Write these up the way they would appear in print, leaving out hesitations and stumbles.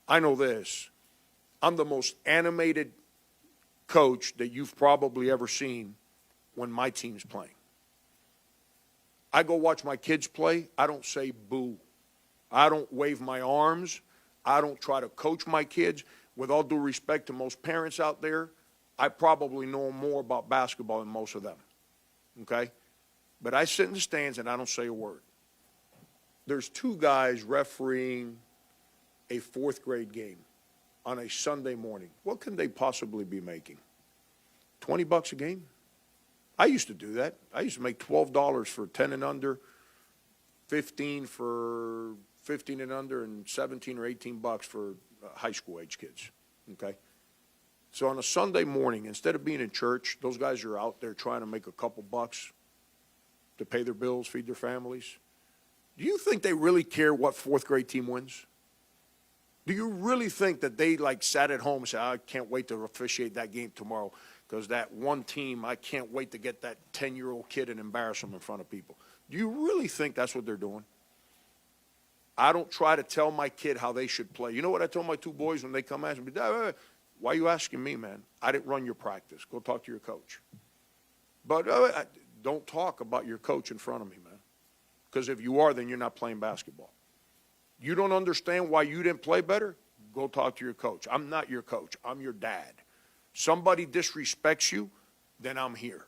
I know this. I'm the most animated coach that you've probably ever seen when my team's playing. I go watch my kids play. I don't say boo. I don't wave my arms. I don't try to coach my kids. With all due respect to most parents out there, I probably know more about basketball than most of them, okay? But I sit in the stands and I don't say a word. There's two guys refereeing a fourth grade game on a Sunday morning. What can they possibly be making? $20 a game? I used to do that. I used to make $12 for 10 and under, 15 for 15 and under, and 17 or 18 bucks for high school age kids, okay? So on a Sunday morning, instead of being in church, those guys are out there trying to make a couple bucks to pay their bills, feed their families. Do you think they really care what fourth grade team wins? Do you really think that they sat at home and said, I can't wait to officiate that game tomorrow because that one team, I can't wait to get that 10-year-old kid and embarrass him in front of people? Do you really think that's what they're doing? I don't try to tell my kid how they should play. You know what I told my two boys when they come ask me, Dad, why are you asking me, man? I didn't run your practice. Go talk to your coach. But don't talk about your coach in front of me, man. Because if you are, then you're not playing basketball. You don't understand why you didn't play better? Go talk to your coach. I'm not your coach. I'm your dad. Somebody disrespects you, then I'm here.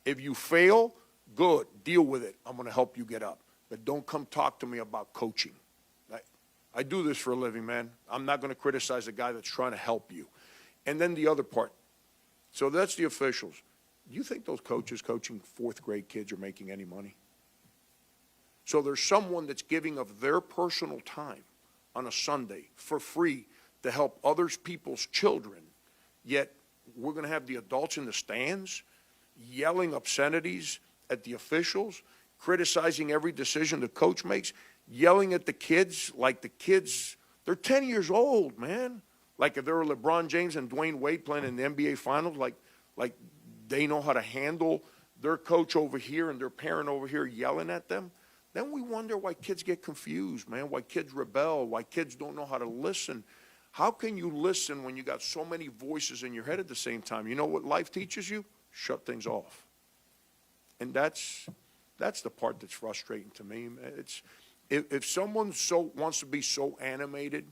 If you fail, good. Deal with it. I'm going to help you get up. But don't come talk to me about coaching. I do this for a living, man. I'm not going to criticize a guy that's trying to help you. And then the other part. So that's the officials. Do you think those coaches coaching fourth grade kids are making any money? So there's someone that's giving of their personal time on a Sunday for free to help other people's children, yet we're going to have the adults in the stands yelling obscenities at the officials, criticizing every decision the coach makes, yelling at the kids like the kids, they're 10 years old, man. Like if they were LeBron James and Dwayne Wade playing in the NBA Finals, like they know how to handle their coach over here and their parent over here yelling at them. Then we wonder why kids get confused, man, why kids rebel, why kids don't know how to listen. How can you listen when you got so many voices in your head at the same time? You know what life teaches you? Shut things off. And that's the part that's frustrating to me. It's if someone wants to be so animated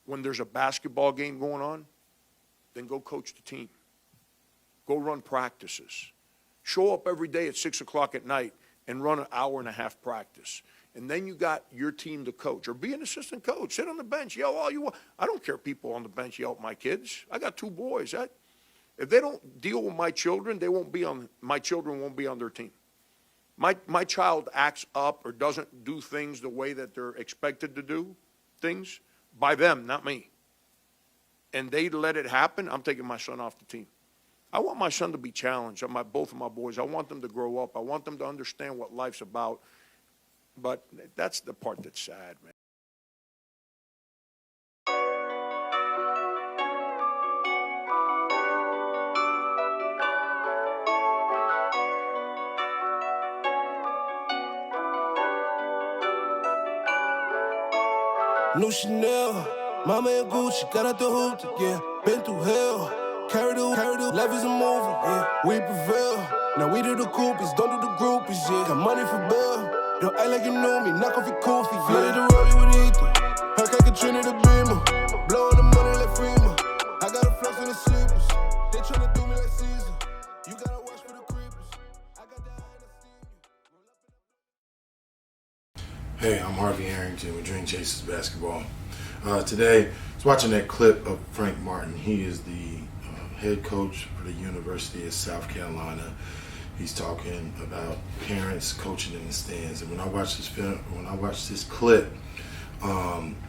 when there's a basketball game going on, then go coach the team. Go run practices. Show up every day at 6 o'clock at night and run an hour and a half practice. And then you got your team to coach. Or be an assistant coach. Sit on the bench, yell all you want. I don't care if people on the bench yell at my kids. I got two boys. If they don't deal with my children, my children won't be on their team. My child acts up or doesn't do things the way that they're expected to do things by them, not me. And they let it happen, I'm taking my son off the team. I want my son to be challenged. Both of my boys. I want them to grow up. I want them to understand what life's about. But that's the part that's sad, man. New Chanel, mama and Gucci, got out the hoop, yeah, been through hell. Carry the, life is a movie, yeah, we prevail. Now we do the groupies, don't do the groupies, yeah. Got money for bail, don't act like you know me, knock off your koofy, yeah. Flooded the rollie with Ethan, Hellcat Katrina the Beamer, blowing the money like Freeman. I got a flex on the sleepers, they tryna do me like Caesar. You gotta watch for the creepers, I got the eye to see you. Hey, I'm Harvey Harrington with Dream Chasers Basketball. Today, I was watching that clip of Frank Martin. He is the head coach for the University of South Carolina. He's talking about parents coaching in the stands. And when I watch this clip,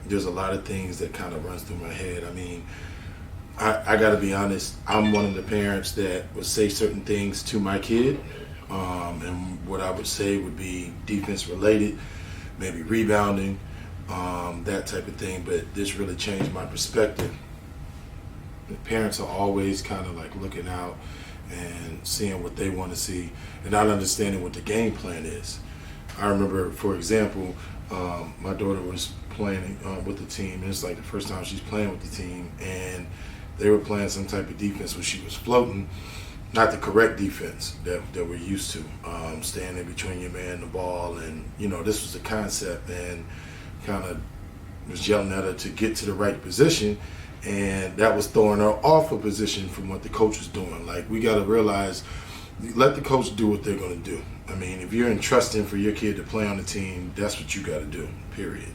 there's a lot of things that kind of runs through my head. I mean, I got to be honest. I'm one of the parents that would say certain things to my kid, and what I would say would be defense related, maybe rebounding, that type of thing. But this really changed my perspective. The parents are always kind of like looking out and seeing what they want to see and not understanding what the game plan is. I remember, for example, my daughter was playing with the team, and it's like the first time she's playing with the team, and they were playing some type of defense where she was floating, not the correct defense that we're used to, staying in between your man and the ball, and this was the concept, and kind of was yelling at her to get to the right position, and that was throwing her off a position from what the coach was doing. Like, we got to realize, let the coach do what they're going to do. I mean, if you're entrusting for your kid to play on the team, that's what you got to do, period.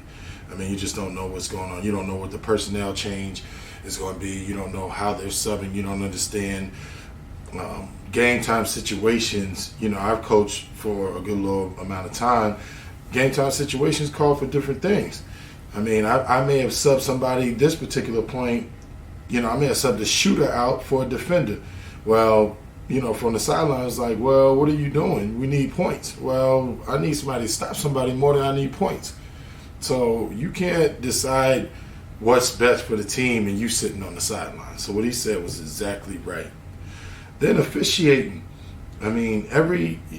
I mean, you just don't know what's going on. You don't know what the personnel change is going to be. You don't know how they're subbing. You don't understand game time situations. I've coached for a good little amount of time. Game time situations call for different things. I mean, I may have subbed somebody this particular point. I may have subbed the shooter out for a defender. Well, from the sidelines, like, well, what are you doing? We need points. Well, I need somebody to stop somebody more than I need points. So you can't decide what's best for the team and you sitting on the sideline. So what he said was exactly right. Then officiating. I mean,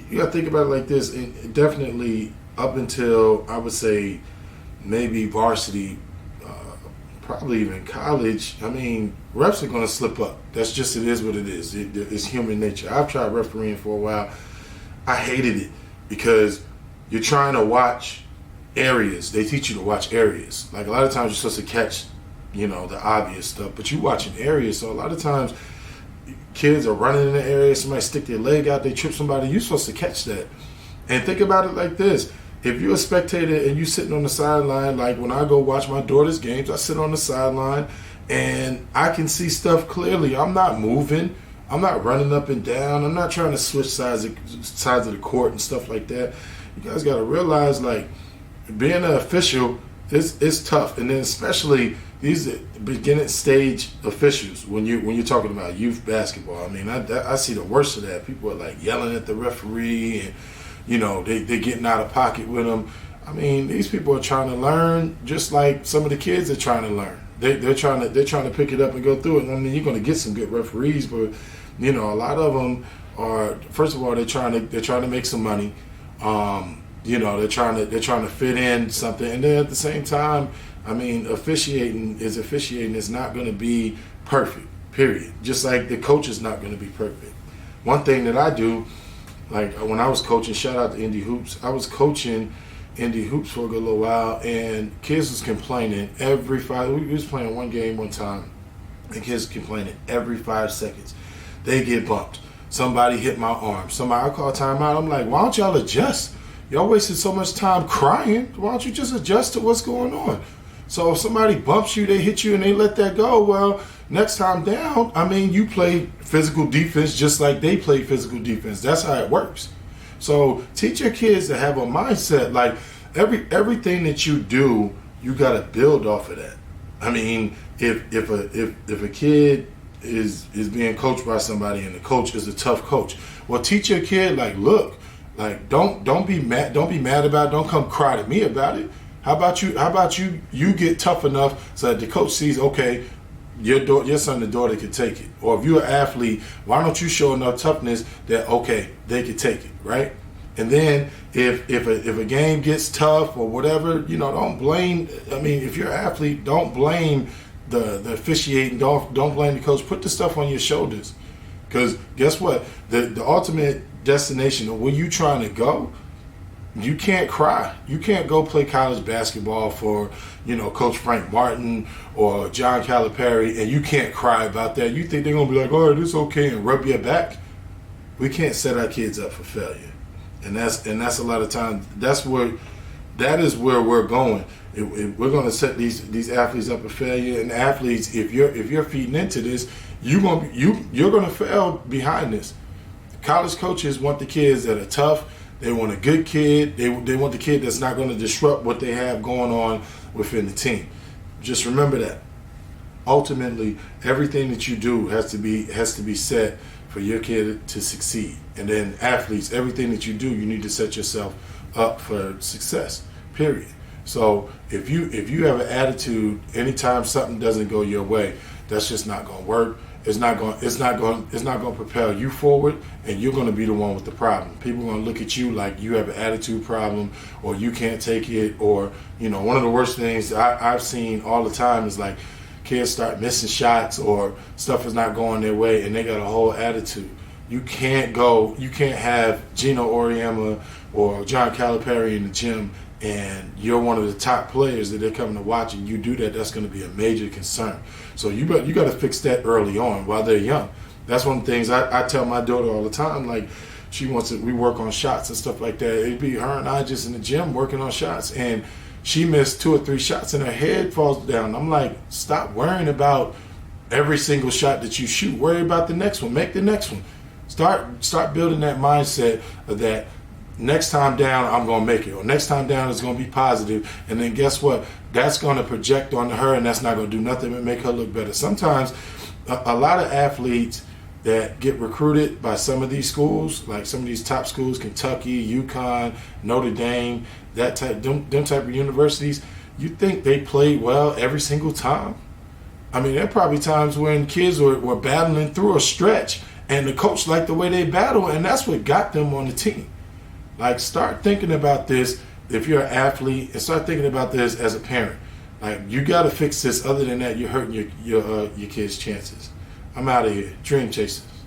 you got to think about it like this. And definitely up until, I would say, maybe varsity, probably even college, I mean, refs are going to slip up. That's just, it is what it is. It's human nature. I've tried refereeing for a while. I hated it because you're trying to watch areas. They teach you to watch areas. Like, a lot of times you're supposed to catch, the obvious stuff, but you're watching areas. So a lot of times kids are running in the area, somebody stick their leg out, they trip somebody, you're supposed to catch that. And think about it like this. If you're a spectator and you're sitting on the sideline, like when I go watch my daughter's games, I sit on the sideline and I can see stuff clearly. I'm not moving. I'm not running up and down. I'm not trying to switch sides of the court and stuff like that. You guys got to realize, like, being an official is tough. And then especially these beginning stage officials, when you're talking about youth basketball. I mean, I see the worst of that. People are like yelling at the referee and, they're getting out of pocket with them. I mean, these people are trying to learn just like some of the kids are trying to learn. They're trying to pick it up and go through it. I mean, you're going to get some good referees, but a lot of them are, first of all, they're trying to make some money. They're trying to fit in something, and then at the same time, I mean, officiating is not going to be perfect. Period. Just like the coach is not going to be perfect. One thing that I do. Like, when I was coaching, shout out to Indy Hoops, I was coaching Indy Hoops for a good little while, and kids was complaining we was playing one game one time, and kids complaining every 5 seconds. They get bumped. Somebody hit my arm. I call timeout. I'm like, why don't y'all adjust? Y'all wasted so much time crying. Why don't you just adjust to what's going on? So if somebody bumps you, they hit you, and they let that go, well, next time down, I mean, you play physical defense just like they play physical defense. That's how it works. So teach your kids to have a mindset. Like, everything that you do, you got to build off of that. I mean, if a kid is being coached by somebody and the coach is a tough coach, well, teach your kid, like, look, like, don't be mad about it. Don't come cry to me about it. How about you get tough enough so that the coach sees, okay, your son and daughter can take it. Or if you're an athlete, why don't you show enough toughness that, okay, they can take it, right? And then if a game gets tough or whatever, don't blame. I mean, if you're an athlete, don't blame the officiating. Don't blame the coach. Put the stuff on your shoulders, because guess what? The ultimate destination of where you trying to go, you can't cry. You can't go play college basketball for, Coach Frank Martin or John Calipari, and you can't cry about that. You think they're going to be like, all right, it's okay, and rub your back? We can't set our kids up for failure. And that's a lot of times, that is where we're going. We're going to set these athletes up for failure, and athletes, if you're feeding into this, you're going to fail behind this. College coaches want the kids that are tough. They want a good kid. They want the kid that's not going to disrupt what they have going on within the team. Just remember that. Ultimately, everything that you do has to be set for your kid to succeed. And then athletes, everything that you do, you need to set yourself up for success. Period. So if you have an attitude, anytime something doesn't go your way, that's just not going to work. it's not going to propel you forward, and you're going to be the one with the problem. People are going to look at you like you have an attitude problem, or you can't take it, or one of the worst things I've seen all the time is like kids start missing shots or stuff is not going their way, and they got a whole attitude. You can't have Gino Auriemma or John Calipari in the gym, and you're one of the top players that they're coming to watch, and you do that, that's going to be a major concern. So you got to fix that early on while they're young. That's one of the things I tell my daughter all the time. Like, we work on shots and stuff like that. It'd be her and I just in the gym working on shots, and she missed 2 or 3 shots and her head falls down. I'm like, stop worrying about every single shot that you shoot. Worry about the next one. Make the next one. Start building that mindset of that next time down I'm going to make it, or next time down is going to be positive, and then guess what? That's going to project onto her, and that's not going to do nothing but make her look better. Sometimes a lot of athletes that get recruited by some of these schools, like some of these top schools, Kentucky, UConn, Notre Dame, them type of universities, you think they played well every single time? I mean, there are probably times when kids were battling through a stretch, and the coach liked the way they battle, and that's what got them on the team. Like, start thinking about this if you're an athlete, and start thinking about this as a parent. Like, you got to fix this. Other than that, you're hurting your kids' chances. I'm out of here. Dream chasers.